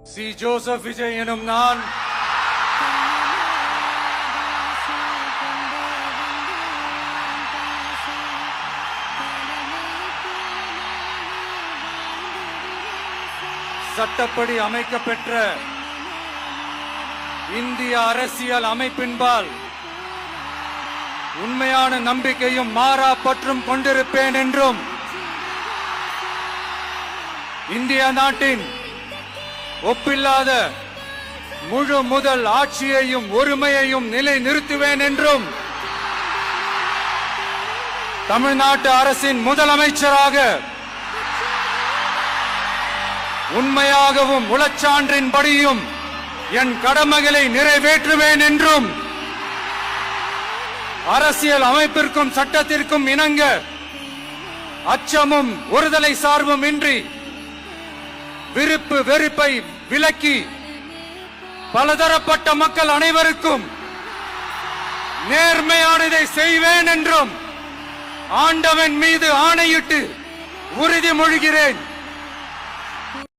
C. Joseph Vijay எனும் நான் சட்டப்படி அமைக்கப்பெற்ற இந்திய அரசியல் அமைப்பின்பால் உண்மையான நம்பிக்கையும் மாறா பற்றும் கொண்டிருப்பேன் என்றும் இந்திய நாட்டின் ஒப்பில்லாத முழு முதல் ஆட்சியையும் ஒருமையையும் நிலை நிறுத்துவேன் என்றும் தமிழ்நாட்டு அரசின் முதலமைச்சராக உண்மையாகவும் உளச்சான்றின்படியும் என் கடமைகளை நிறைவேற்றுவேன் என்றும் அரசியல் அமைப்பிற்கும் சட்டத்திற்கும் இணங்க அச்சமும் ஒருதலை சார்பும் இன்றி விருப்பு வெறுப்பை விலக்கி பலதரப்பட்ட மக்கள் அனைவருக்கும் நேர்மையானதை செய்வேன் என்றும் ஆண்டவன் மீது ஆணையிட்டு உறுதிமொழிகிறேன்.